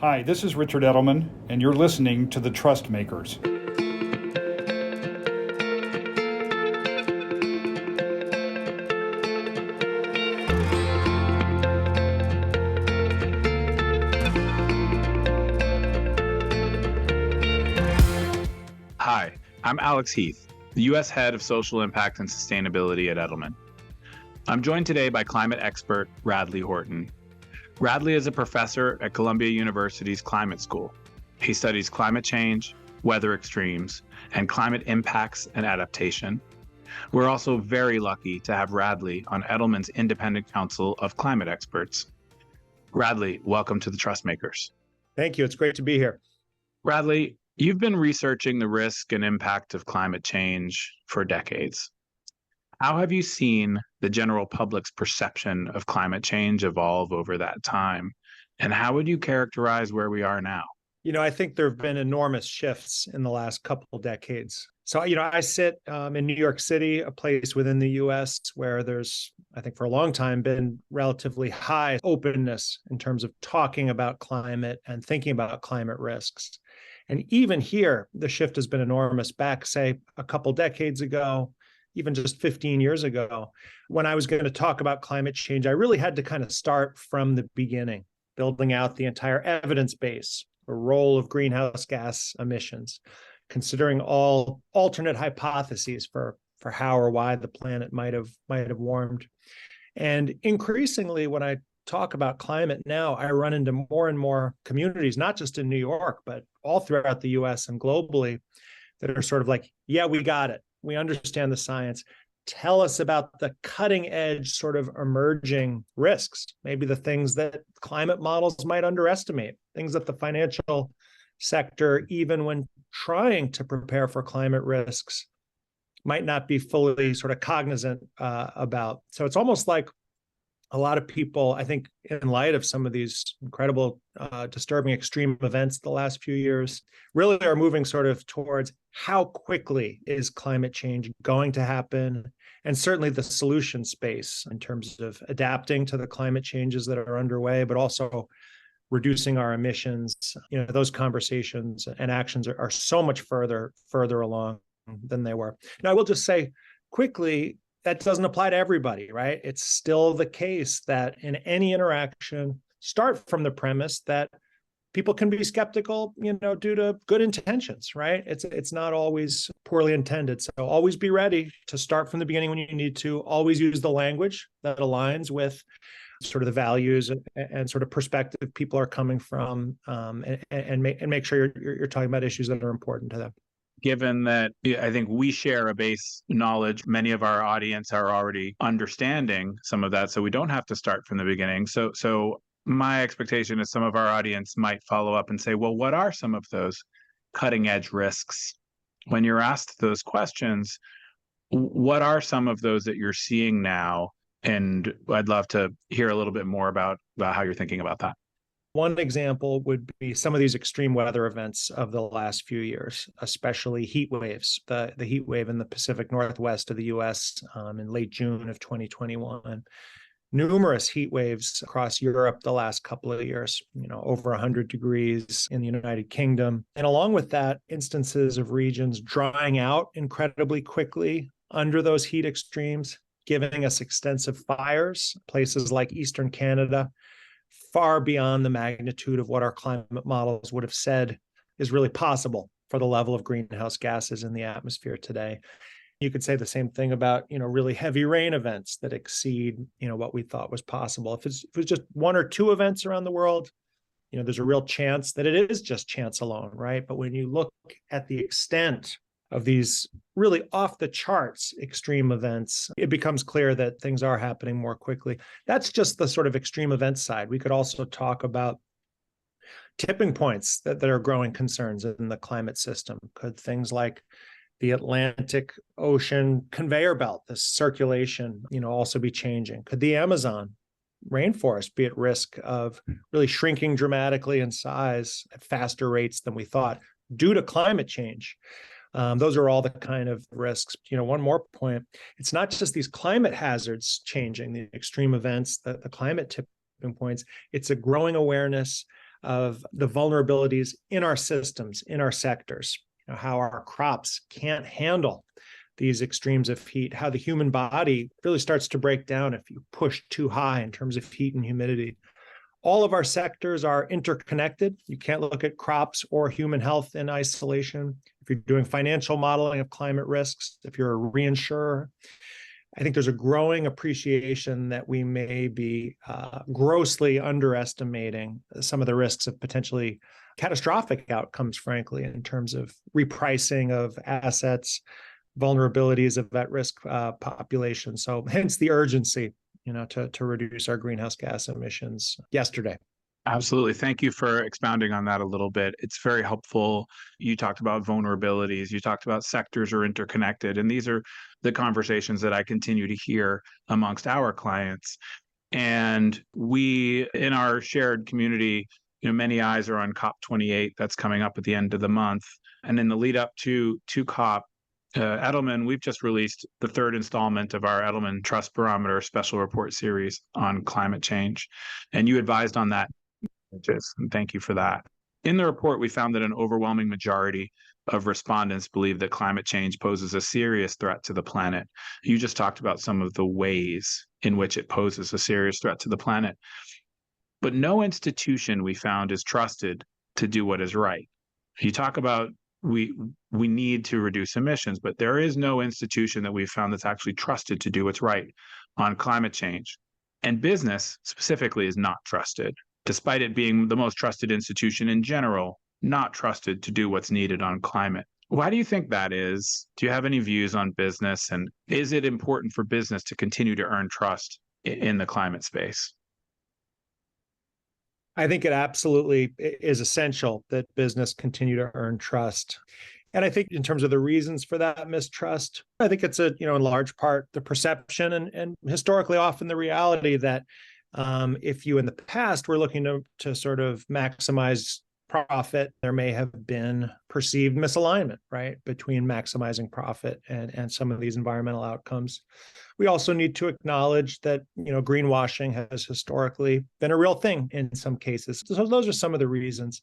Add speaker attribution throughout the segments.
Speaker 1: Hi, this is Richard Edelman, and you're listening to The Trust Makers.
Speaker 2: Hi, I'm Alex Heath, the U.S. Head of Social Impact and Sustainability at Edelman. I'm joined today by climate expert Radley Horton. Radley is a professor at Columbia University's Climate School. He studies climate change, weather extremes, and climate impacts and adaptation. We're also very lucky to have Radley on Edelman's Independent Council of Climate Experts. Radley, welcome to the Trust Makers.
Speaker 3: Thank you. It's great to be here.
Speaker 2: Radley, you've been researching the risk and impact of climate change for decades. How have you seen the general public's perception of climate change evolve over that time? And how would you characterize where we are now?
Speaker 3: I think there have been enormous shifts in the last couple decades. So, I sit in New York City, a place within the US where there's, I think for a long time, been relatively high openness in terms of talking about climate and thinking about climate risks. And even here, the shift has been enormous. Back, say, a couple decades ago, even just 15 years ago, when I was going to talk about climate change, I really had to kind of start from the beginning, building out the entire evidence base, the role of greenhouse gas emissions, considering all alternate hypotheses for how or why the planet might have warmed. And increasingly, when I talk about climate now, I run into more and more communities, not just in New York, but all throughout the US and globally, that are sort of like, yeah, we got it. We understand the science. Tell us about the cutting edge sort of emerging risks, maybe the things that climate models might underestimate, things that the financial sector, even when trying to prepare for climate risks, might not be fully sort of cognizant about. So it's almost like a lot of people, I think, in light of some of these incredible, disturbing extreme events the last few years, really are moving sort of towards how quickly is climate change going to happen, and certainly the solution space in terms of adapting to the climate changes that are underway, but also reducing our emissions. Those conversations and actions are so much further along than they were. Now, I will just say quickly, that doesn't apply to everybody, right? It's still the case that in any interaction, start from the premise that people can be skeptical, due to good intentions, right? It's not always poorly intended. So always be ready to start from the beginning when you need to. Always use the language that aligns with sort of the values and sort of perspective people are coming from, and make sure you're talking about issues that are important to them.
Speaker 2: Given that I think we share a base knowledge, many of our audience are already understanding some of that, so we don't have to start from the beginning. So my expectation is some of our audience might follow up and say, well, what are some of those cutting edge risks? When you're asked those questions, what are some of those that you're seeing now? And I'd love to hear a little bit more about how you're thinking about that.
Speaker 3: One example would be some of these extreme weather events of the last few years, especially heat waves. The heat wave in the Pacific Northwest of the US in late June of 2021. Numerous heat waves across Europe the last couple of years, over 100 degrees in the United Kingdom. And along with that, instances of regions drying out incredibly quickly under those heat extremes, giving us extensive fires, places like Eastern Canada, far beyond the magnitude of what our climate models would have said is really possible for the level of greenhouse gases in the atmosphere today. You could say the same thing about, really heavy rain events that exceed, what we thought was possible. If it was just one or two events around the world, there's a real chance that it is just chance alone, right? But when you look at the extent of these really off the charts extreme events, it becomes clear that things are happening more quickly. That's just the sort of extreme event side. We could also talk about tipping points that are growing concerns in the climate system. Could things like the Atlantic Ocean conveyor belt, the circulation, also be changing? Could the Amazon rainforest be at risk of really shrinking dramatically in size at faster rates than we thought due to climate change? Those are all the kind of risks. One more point, it's not just these climate hazards changing, the extreme events, the climate tipping points, it's a growing awareness of the vulnerabilities in our systems, in our sectors, how our crops can't handle these extremes of heat, how the human body really starts to break down if you push too high in terms of heat and humidity. All of our sectors are interconnected. You can't look at crops or human health in isolation. If you're doing financial modeling of climate risks, if you're a reinsurer, I think there's a growing appreciation that we may be grossly underestimating some of the risks of potentially catastrophic outcomes, frankly, in terms of repricing of assets, vulnerabilities of at-risk populations. So hence the urgency, to reduce our greenhouse gas emissions yesterday.
Speaker 2: Absolutely. Thank you for expounding on that a little bit. It's very helpful. You talked about vulnerabilities. You talked about sectors are interconnected. And these are the conversations that I continue to hear amongst our clients. And we, in our shared community, many eyes are on COP28 that's coming up at the end of the month. And in the lead up to COP, Edelman, we've just released the third installment of our Edelman Trust Barometer special report series on climate change. And you advised on that, and thank you for that. In the report, we found that an overwhelming majority of respondents believe that climate change poses a serious threat to the planet. You just talked about some of the ways in which it poses a serious threat to the planet. But no institution, we found, is trusted to do what is right. You talk about we need to reduce emissions, but there is no institution that we've found that's actually trusted to do what's right on climate change. And business specifically is not trusted, despite it being the most trusted institution in general, not trusted to do what's needed on climate. Why do you think that is? Do you have any views on business? And is it important for business to continue to earn trust in the climate space?
Speaker 3: I think it absolutely is essential that business continue to earn trust. And I think in terms of the reasons for that mistrust, I think it's in large part the perception and historically often the reality that if you in the past were looking to sort of maximize profit, there may have been perceived misalignment, right, between maximizing profit and some of these environmental outcomes. We also need to acknowledge that, greenwashing has historically been a real thing in some cases. So those are some of the reasons.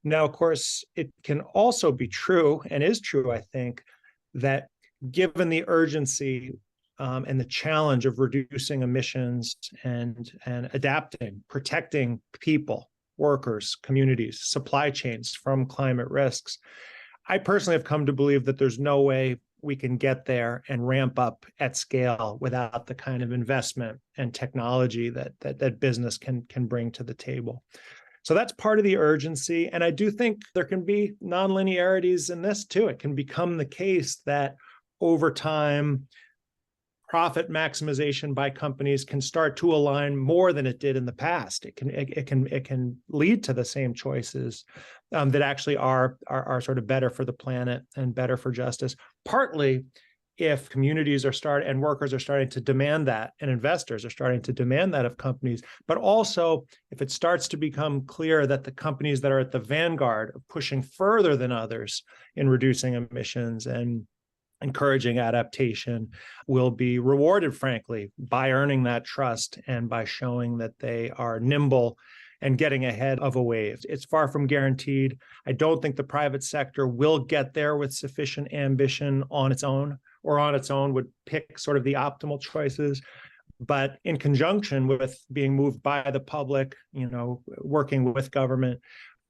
Speaker 3: Now, of course, it can also be true, and is true, I think, that given the urgency and the challenge of reducing emissions and adapting, protecting people, workers, communities, supply chains from climate risks, I personally have come to believe that there's no way we can get there and ramp up at scale without the kind of investment and technology that business can bring to the table. So that's part of the urgency. And I do think there can be nonlinearities in this too. It can become the case that over time, profit maximization by companies can start to align more than it did in the past. It can lead to the same choices that actually are sort of better for the planet and better for justice. Partly, if communities and workers are starting to demand that, and investors are starting to demand that of companies, but also if it starts to become clear that the companies that are at the vanguard of pushing further than others in reducing emissions and encouraging adaptation will be rewarded, frankly, by earning that trust and by showing that they are nimble and getting ahead of a wave. It's far from guaranteed. I don't think the private sector will get there with sufficient ambition on its own, or on its own would pick sort of the optimal choices. But in conjunction with being moved by the public, working with government,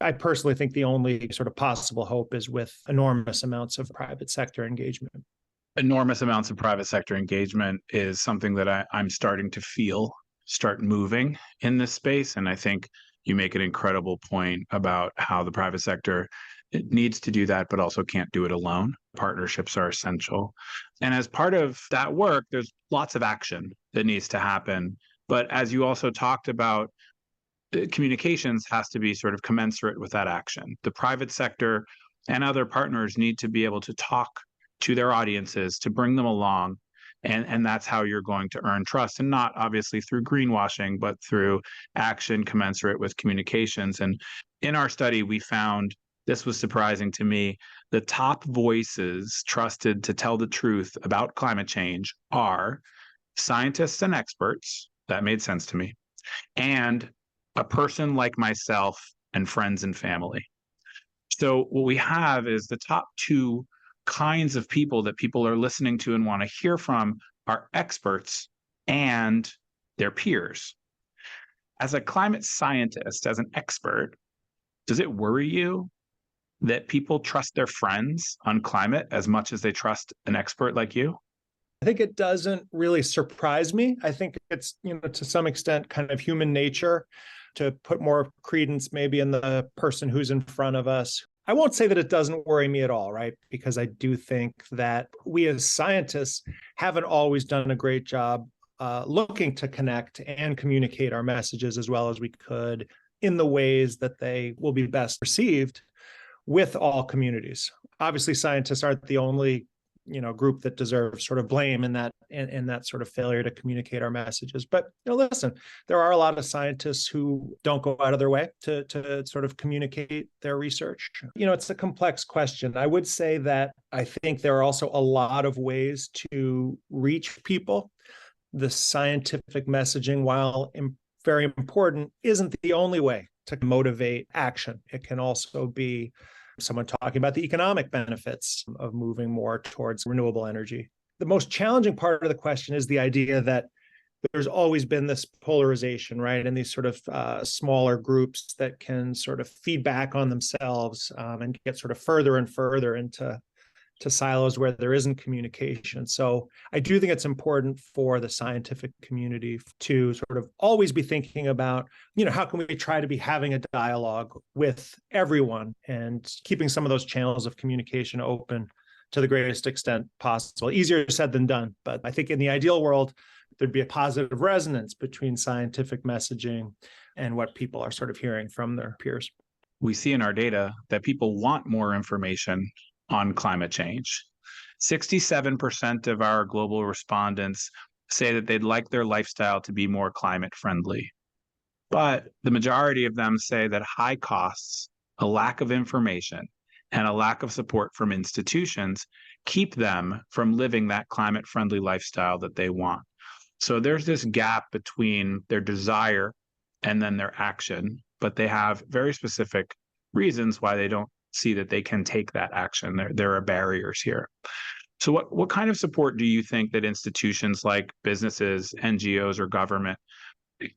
Speaker 3: I personally think the only sort of possible hope is with enormous amounts of private sector engagement.
Speaker 2: Enormous amounts of private sector engagement is something that I'm starting to start moving in this space. And I think you make an incredible point about how the private sector needs to do that, but also can't do it alone. Partnerships are essential. And as part of that work, there's lots of action that needs to happen. But as you also talked about, communications has to be sort of commensurate with that action. The private sector and other partners need to be able to talk to their audiences to bring them along. And that's how you're going to earn trust, and not obviously through greenwashing, but through action commensurate with communications. And in our study, we found, this was surprising to me, the top voices trusted to tell the truth about climate change are scientists and experts. That made sense to me. And a person like myself and friends and family. So what we have is the top two kinds of people that people are listening to and want to hear from are experts and their peers. As a climate scientist, as an expert, does it worry you that people trust their friends on climate as much as they trust an expert like you?
Speaker 3: I think it doesn't really surprise me. I think it's, to some extent kind of human nature to put more credence maybe in the person who's in front of us. I won't say that it doesn't worry me at all, right? Because I do think that we as scientists haven't always done a great job looking to connect and communicate our messages as well as we could in the ways that they will be best received with all communities. Obviously, scientists aren't the only group that deserves sort of blame in that sort of failure to communicate our messages. But listen, there are a lot of scientists who don't go out of their way to sort of communicate their research. It's a complex question. I would say that I think there are also a lot of ways to reach people. The scientific messaging, while very important, isn't the only way to motivate action. It can also be someone talking about the economic benefits of moving more towards renewable energy. The most challenging part of the question is the idea that there's always been this polarization, right? And these sort of smaller groups that can sort of feed back on themselves and get sort of further and further into silos where there isn't communication. So I do think it's important for the scientific community to sort of always be thinking about, how can we try to be having a dialogue with everyone and keeping some of those channels of communication open to the greatest extent possible. Easier said than done. But I think in the ideal world, there'd be a positive resonance between scientific messaging and what people are sort of hearing from their peers.
Speaker 2: We see in our data that people want more information on climate change. 67% of our global respondents say that they'd like their lifestyle to be more climate friendly. But the majority of them say that high costs, a lack of information, and a lack of support from institutions keep them from living that climate friendly lifestyle that they want. So there's this gap between their desire and then their action, but they have very specific reasons why they don't see that they can take that action. There are barriers here. So what kind of support do you think that institutions like businesses, NGOs, or government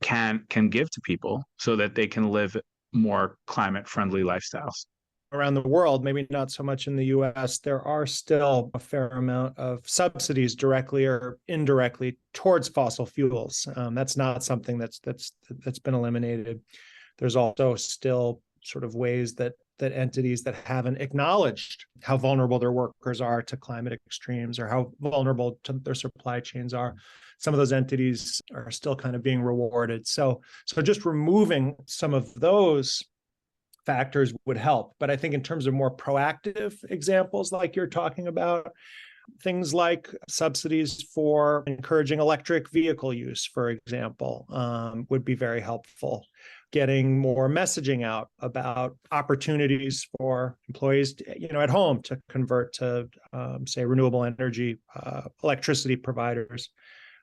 Speaker 2: can give to people so that they can live more climate-friendly lifestyles?
Speaker 3: Around the world, maybe not so much in the US, there are still a fair amount of subsidies directly or indirectly towards fossil fuels. That's not something that's been eliminated. There's also still sort of ways that entities that haven't acknowledged how vulnerable their workers are to climate extremes or how vulnerable to their supply chains are. Some of those entities are still kind of being rewarded. So just removing some of those factors would help. But I think in terms of more proactive examples, like you're talking about, things like subsidies for encouraging electric vehicle use, for example, would be very helpful. Getting more messaging out about opportunities for employees, at home to convert to, say, renewable energy, electricity providers.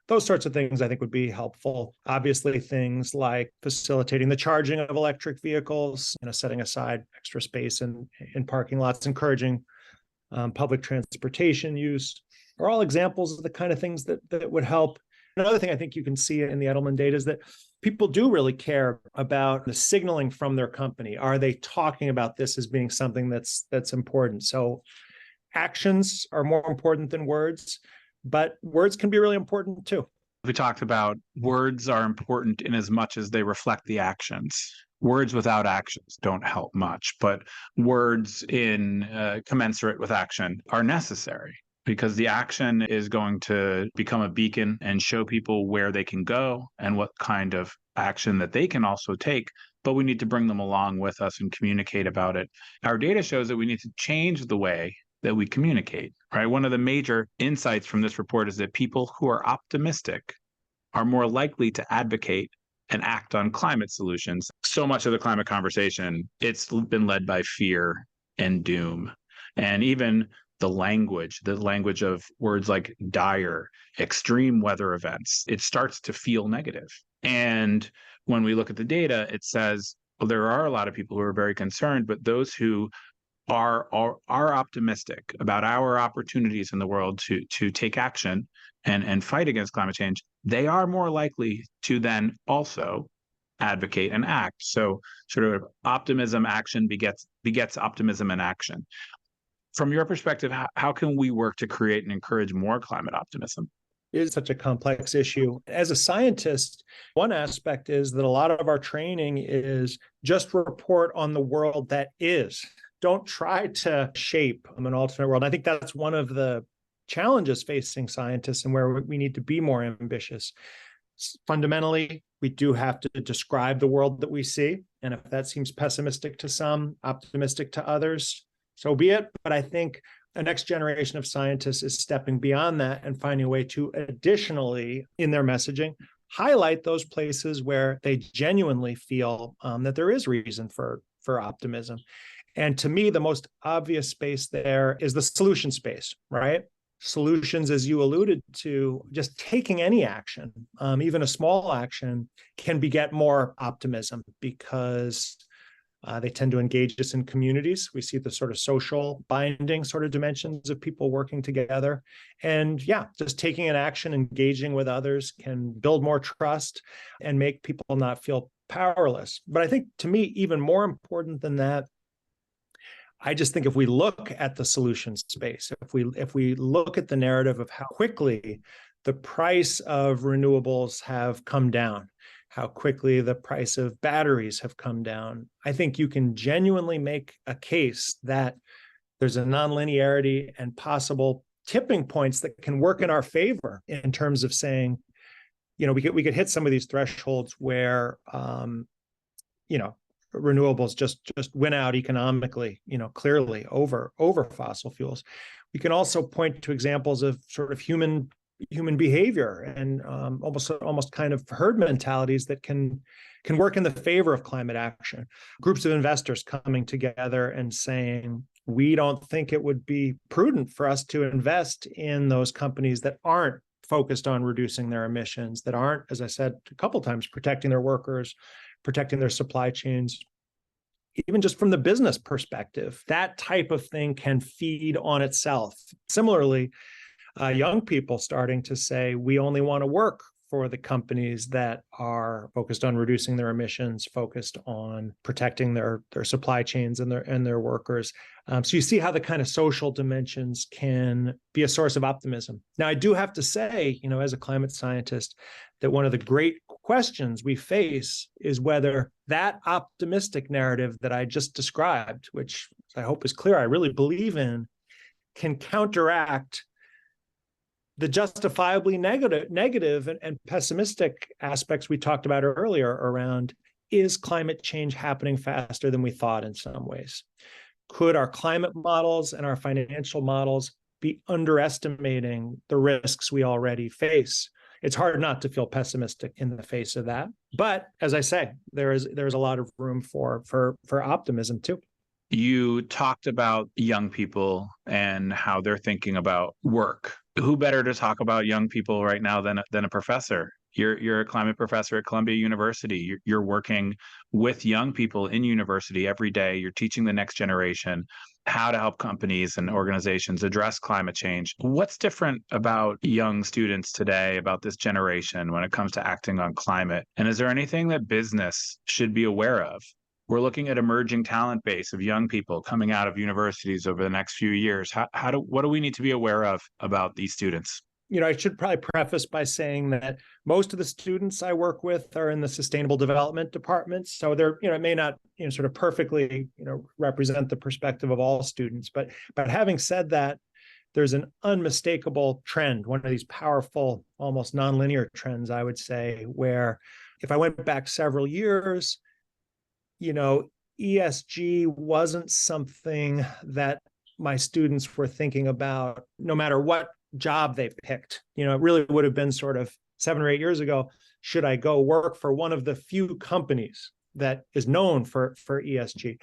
Speaker 3: Those sorts of things I think would be helpful. Obviously, things like facilitating the charging of electric vehicles, setting aside extra space in parking lots, encouraging public transportation use are all examples of the kind of things that would help. Another thing I think you can see in the Edelman data is that people do really care about the signaling from their company. Are they talking about this as being something that's important? So actions are more important than words, but words can be really important too.
Speaker 2: We talked about words are important in as much as they reflect the actions. Words without actions don't help much, but words in commensurate with action are necessary, because the action is going to become a beacon and show people where they can go and what kind of action that they can also take. But we need to bring them along with us and communicate about it. Our data shows that we need to change the way that we communicate, right? One of the major insights from this report is that people who are optimistic are more likely to advocate and act on climate solutions. So much of the climate conversation, it's been led by fear and doom. And even the language of words like dire, extreme weather events, it starts to feel negative. And when we look at the data, it says, there are a lot of people who are very concerned, but those who are optimistic about our opportunities in the world to take action and fight against climate change, they are more likely to then also advocate and act. So sort of optimism action begets optimism and action. From your perspective, how can we work to create and encourage more climate optimism?
Speaker 3: It is such a complex issue. As a scientist, one aspect is that a lot of our training is just report on the world that is. Don't try to shape an alternate world. I think that's one of the challenges facing scientists and where we need to be more ambitious. Fundamentally, we do have to describe the world that we see. And if that seems pessimistic to some, optimistic to others, so be it. But I think a next generation of scientists is stepping beyond that and finding a way to additionally, in their messaging, highlight those places where they genuinely feel that there is reason for optimism. And to me, the most obvious space there is the solution space, right? Solutions, as you alluded to, just taking any action, even a small action, can beget more optimism because they tend to engage us in communities. We see the sort of social binding sort of dimensions of people working together. And yeah, just taking an action, engaging with others can build more trust and make people not feel powerless. But I think to me, even more important than that, I just think if we look at the solution space, if we look at the narrative of how quickly the price of renewables have come down, how quickly the price of batteries have come down, I think you can genuinely make a case that there's a nonlinearity and possible tipping points that can work in our favor in terms of saying, you know, we could hit some of these thresholds where, you know, renewables just win out economically, you know, clearly over fossil fuels. We can also point to examples of sort of human behavior and almost kind of herd mentalities that can work in the favor of climate action. Groups of investors coming together and saying, we don't think it would be prudent for us to invest in those companies that aren't focused on reducing their emissions, that aren't, as I said a couple of times, protecting their workers, protecting their supply chains. Even just from the business perspective, that type of thing can feed on itself. Similarly, young people starting to say, we only want to work for the companies that are focused on reducing their emissions, focused on protecting their supply chains and their workers. So you see how the kind of social dimensions can be a source of optimism. Now, I do have to say, you know, as a climate scientist, that one of the great questions we face is whether that optimistic narrative that I just described, which I hope is clear, I really believe in, can counteract the justifiably negative and pessimistic aspects we talked about earlier around, is climate change happening faster than we thought in some ways? Could our climate models and our financial models be underestimating the risks we already face? It's hard not to feel pessimistic in the face of that. But as I say, there's a lot of room for optimism too.
Speaker 2: You talked about young people and how they're thinking about work. Who better to talk about young people right now than a professor? You're a climate professor at Columbia University. You're working with young people in university every day. You're teaching the next generation how to help companies and organizations address climate change. What's different about young students today, about this generation, when it comes to acting on climate? And is there anything that business should be aware of? We're looking at emerging talent base of young people coming out of universities over the next few years. What do we need to be aware of about these students?
Speaker 3: You know, I should probably preface by saying that most of the students I work with are in the sustainable development department. So they're, you know, it may not, you know, sort of perfectly, you know, represent the perspective of all students. But having said that, there's an unmistakable trend, one of these powerful, almost nonlinear trends, I would say, where if I went back several years, you know, ESG wasn't something that my students were thinking about no matter what job they picked. You know, it really would have been sort of 7 or 8 years ago, should I go work for one of the few companies that is known for ESG?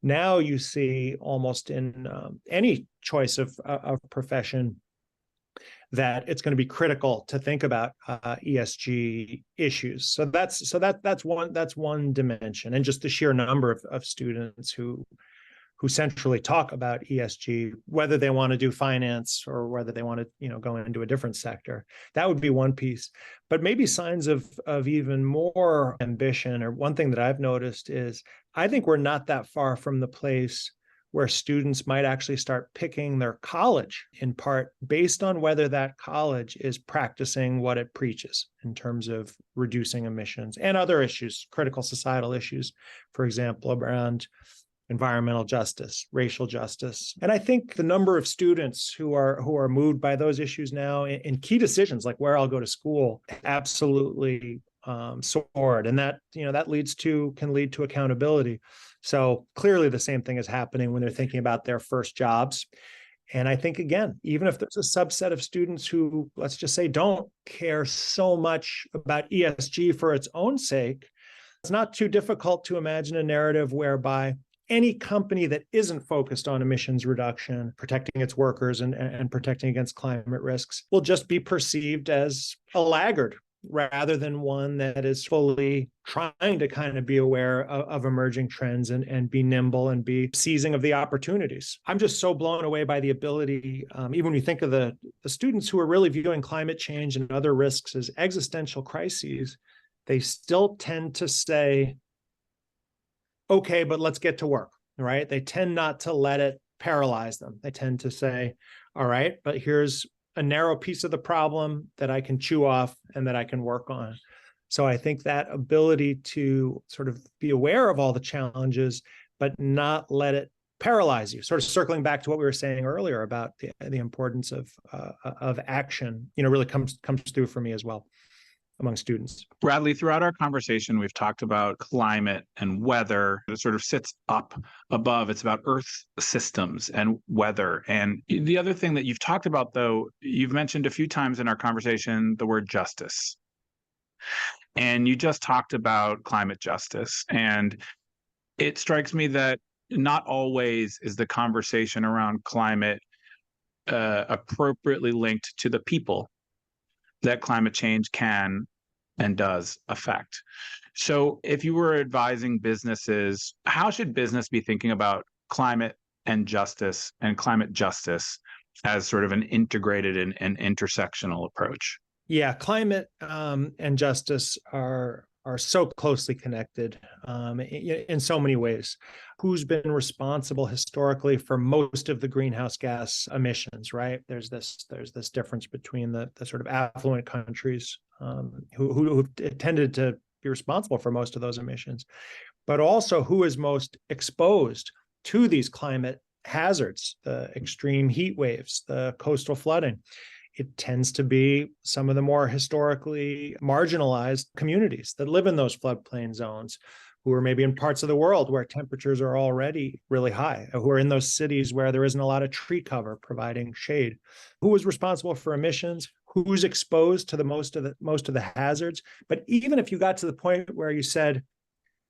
Speaker 3: Now you see almost in any choice of profession, that it's going to be critical to think about ESG issues. So that's one dimension, and just the sheer number of students who centrally talk about ESG, whether they want to do finance or whether they want to, go into a different sector. That would be one piece. But maybe signs of even more ambition, or one thing that I've noticed is I think we're not that far from the place where students might actually start picking their college, in part based on whether that college is practicing what it preaches in terms of reducing emissions and other issues, critical societal issues, for example, around environmental justice, racial justice. And I think the number of students who are moved by those issues now in key decisions like where I'll go to school absolutely soared. And that can lead to accountability. So clearly the same thing is happening when they're thinking about their first jobs. And I think, again, even if there's a subset of students who, let's just say, don't care so much about ESG for its own sake, it's not too difficult to imagine a narrative whereby any company that isn't focused on emissions reduction, protecting its workers and protecting against climate risks will just be perceived as a laggard rather than one that is fully trying to kind of be aware of emerging trends and be nimble and be seizing of the opportunities. I'm just so blown away by the ability, even when you think of the students who are really viewing climate change and other risks as existential crises, they still tend to say, okay, but let's get to work, right? They tend not to let it paralyze them. They tend to say, all right, but here's a narrow piece of the problem that I can chew off and that I can work on. So I think that ability to sort of be aware of all the challenges, but not let it paralyze you, sort of circling back to what we were saying earlier about the importance of action, really comes through for me as well among students.
Speaker 2: Radley, throughout our conversation, we've talked about climate and weather. It sort of sits up above. It's about Earth systems and weather. And the other thing that you've talked about, though, you've mentioned a few times in our conversation the word justice. And you just talked about climate justice. And it strikes me that not always is the conversation around climate appropriately linked to the people that climate change can and does affect. So if you were advising businesses, how should business be thinking about climate and climate justice as sort of an integrated and intersectional approach?
Speaker 3: Yeah, climate and justice are so closely connected in so many ways. Who's been responsible historically for most of the greenhouse gas emissions, right? There's this difference between the sort of affluent countries who tended to be responsible for most of those emissions, but also who is most exposed to these climate hazards, the extreme heat waves, the coastal flooding. It tends to be some of the more historically marginalized communities that live in those floodplain zones, who are maybe in parts of the world where temperatures are already really high, who are in those cities where there isn't a lot of tree cover providing shade. Who is responsible for emissions? Who's exposed to the most of the hazards? But even if you got to the point where you said,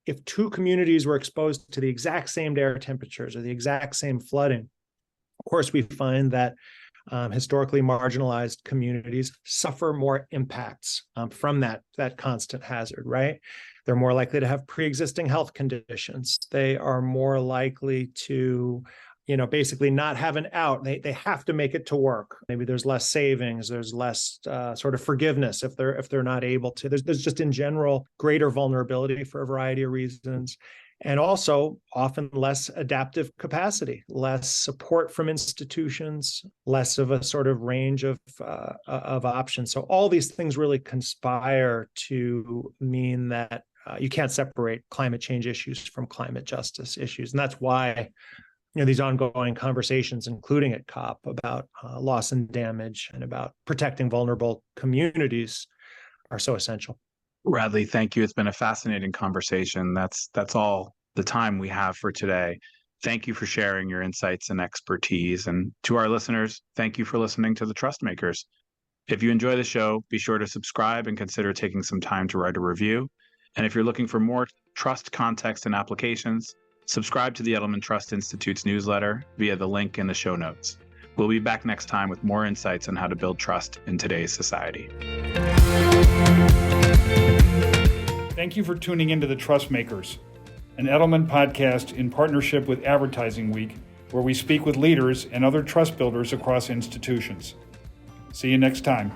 Speaker 3: if two communities were exposed to the exact same air temperatures or the exact same flooding, of course, we find that historically marginalized communities suffer more impacts from that constant hazard, right? They're more likely to have pre-existing health conditions. They are more likely to, basically not have an out. They have to make it to work. Maybe there's less savings. There's less sort of forgiveness if they're not able to. There's just in general greater vulnerability for a variety of reasons. And also often less adaptive capacity, less support from institutions, less of a sort of range of options. So all these things really conspire to mean that you can't separate climate change issues from climate justice issues. And that's why these ongoing conversations, including at COP, about loss and damage and about protecting vulnerable communities are so essential.
Speaker 2: Radley, thank you. It's been a fascinating conversation. That's all the time we have for today. Thank you for sharing your insights and expertise. And to our listeners, thank you for listening to The Trust Makers. If you enjoy the show, be sure to subscribe and consider taking some time to write a review. And if you're looking for more trust context and applications, subscribe to the Edelman Trust Institute's newsletter via the link in the show notes. We'll be back next time with more insights on how to build trust in today's society.
Speaker 1: Thank you for tuning into The Trust Makers, an Edelman podcast in partnership with Advertising Week, where we speak with leaders and other trust builders across institutions. See you next time.